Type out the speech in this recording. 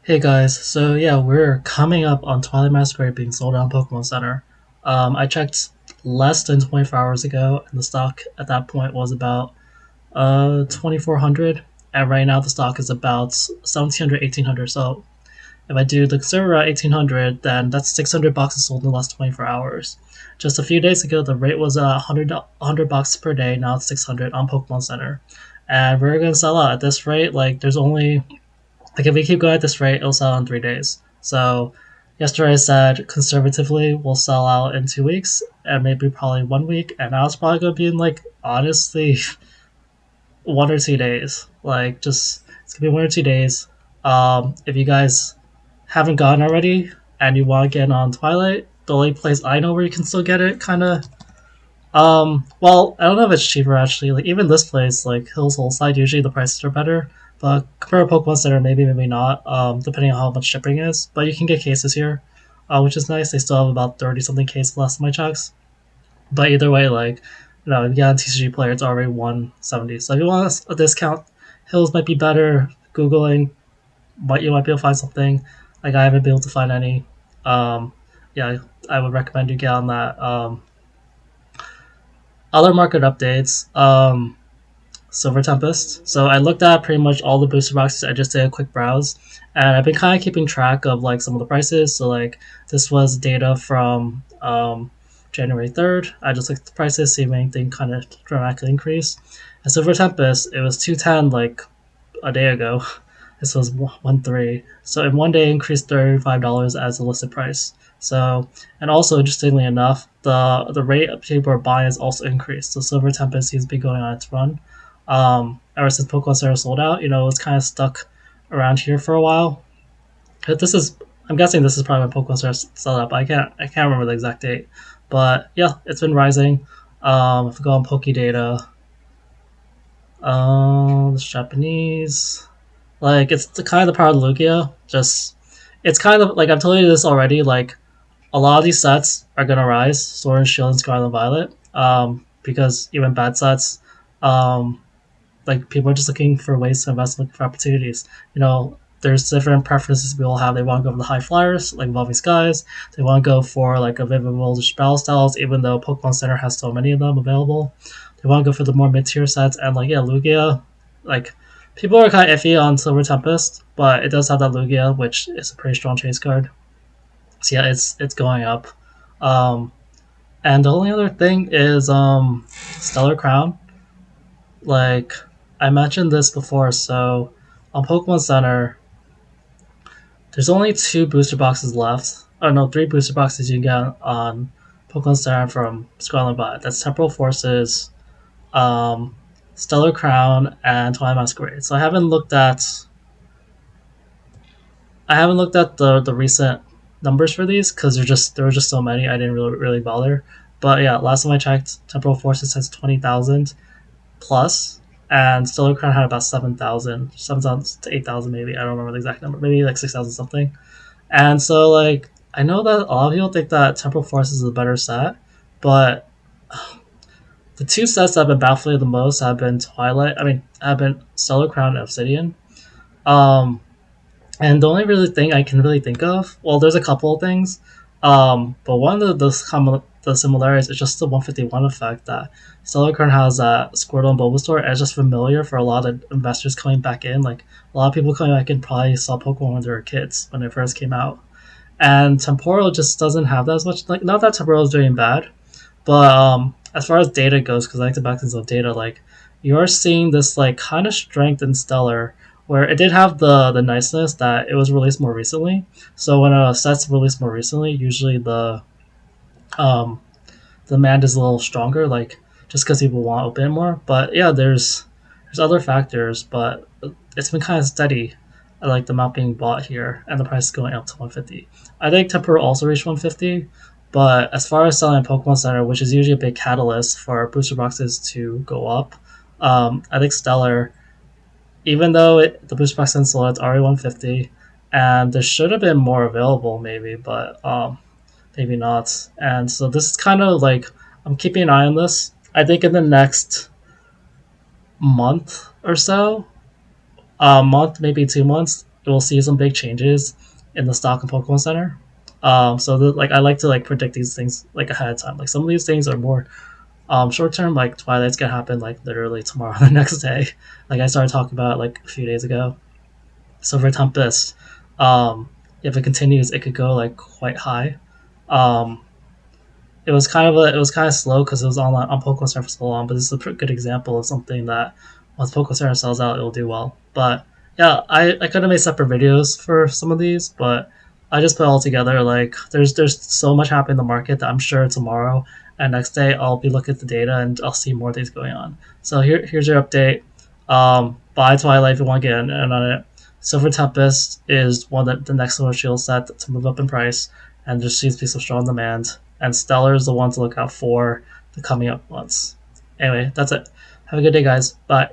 Hey guys, so yeah, we're coming up on Twilight Masquerade being sold out on Pokemon Center. I checked less than 24 hours ago, and the stock at that point was about 2400, and right now the stock is about 1700, 1800. So if I do the server at 1800, then that's 600 boxes sold in the last 24 hours. Just a few days ago, the rate was 100 boxes per day. Now it's 600 on Pokemon Center, and we're gonna sell out at this rate. Like, there's only like if we keep going at this rate, it'll sell in 3 days. So yesterday I said conservatively we'll sell out in 2 weeks and maybe probably 1 week, and now it's probably gonna be in like honestly 1 or 2 days. Like, just it's gonna be 1 or 2 days. If you guys haven't gotten already and you want to get on Twilight, the only place I know where you can still get it, kind of. Well, I don't know if it's cheaper actually. Like, even this place, like Hills Hillside, usually the prices are better. But compared to Pokemon Center, maybe not. Depending on how much shipping is. But you can get cases here, which is nice. They still have about 30 something cases last time I checked. But either way, like, if you got a TCG player, it's already 170. So if you want a discount, Hills might be better. Googling, but you might be able to find something. Like, I haven't been able to find any. Um, yeah, I would recommend you get on that. Other market updates. Silver Tempest. So I looked at pretty much all the booster boxes. I just did a quick browse, and I've been kind of keeping track of like some of the prices. So like this was data from January 3rd. I just looked at the prices, see if anything kind of dramatically increased. And Silver Tempest, it was 210 like a day ago. This was 1.3. So in one day, increased $35 as a listed price. So, and also interestingly enough, the rate of people are buying has also increased. So Silver Tempest seems to be going on its run. Ever since Pokemon Center sold out, it's kind of stuck around here for a while. But I'm guessing this is probably when Pokemon Center sold out, but I can't remember the exact date. But yeah, it's been rising. If we go on Pokedata, it's Japanese. Like, it's the kind of the power of Lugia. Just, it's kind of like I've told you this already. Like, a lot of these sets are gonna rise, Sword and Shield and Scarlet and Violet. Because even bad sets, um, like, people are just looking for ways to invest, looking for opportunities. There's different preferences people have. They want to go for the high flyers, like Evolving Skies. They want to go for like a Vivid Voltage battle styles, even though Pokemon Center has so many of them available. They want to go for the more mid tier sets, and like, yeah, Lugia. Like, people are kind of iffy on Silver Tempest, but it does have that Lugia, which is a pretty strong chase card. So yeah, it's going up. Um, and the only other thing is Stellar Crown. Like, I mentioned this before, so on Pokemon Center, there's only two booster boxes left. Oh no, three booster boxes you can get on Pokemon Center from Scarlet and Violet. That's Temporal Forces, um, Stellar Crown, and Twilight Masquerade. So I haven't looked at the recent numbers for these because there were just so many. I didn't really bother. But yeah, last time I checked, Temporal Forces has 20,000 plus, and Stellar Crown had about 7,000, 7,000 to 8,000 maybe. I don't remember the exact number. Maybe like 6,000 something. And so, like, I know that a lot of people think that Temporal Forces is a better set, but the two sets that have been baffling the most have been have been Stellar Crown and Obsidian. Um, And the only really thing I can really think of, well, there's a couple of things, but one of the similarities is just the 151 effect that Stellar Crown has that Squirtle and Bulbasaur, and it's just familiar for a lot of investors coming back in. Like, a lot of people coming back in probably saw Pokemon when they were kids, when it first came out. And Temporal just doesn't have that as much. Like, not that Temporal is doing bad, but as far as data goes, because I like to back things with data, like, you're seeing this like kind of strength in Stellar, where it did have the niceness that it was released more recently. So when a set's released more recently, usually um the demand is a little stronger, like, just because people want to open it more. But yeah, there's other factors, but it's been kind of steady. I like the amount being bought here, and the price is going up to 150. I think Temper also reached 150, but as far as selling Pokemon Center, which is usually a big catalyst for booster boxes to go up, I think Stellar, even though the booster box is sold, it's already 150, and there should have been more available maybe, but maybe not. And so this is kind of like, I'm keeping an eye on this. I think in the next month or so, a month, maybe 2 months, it will see some big changes in the stock and Pokemon Center. Like I like to like predict these things like ahead of time. Like some of these things are more short term. Like Twilight's gonna happen like literally tomorrow, the next day. Like I started talking about it, like a few days ago. So for Tempest, um, if it continues, it could go like quite high. Um, it was kind of slow because it was on Pokemon Center for so long. But this is a pretty good example of something that once Pokemon Center sells out, it will do well. But yeah, I could have made separate videos for some of these, but I just put it all together. Like there's so much happening in the market that I'm sure tomorrow and next day I'll be looking at the data and I'll see more things going on. So here's your update. Buy Twilight if you want to get in on it. Silver Tempest is one that the next one shield set to move up in price, and there seems to be some strong demand. And Stellar is the one to look out for the coming up months. Anyway, that's it. Have a good day, guys. Bye.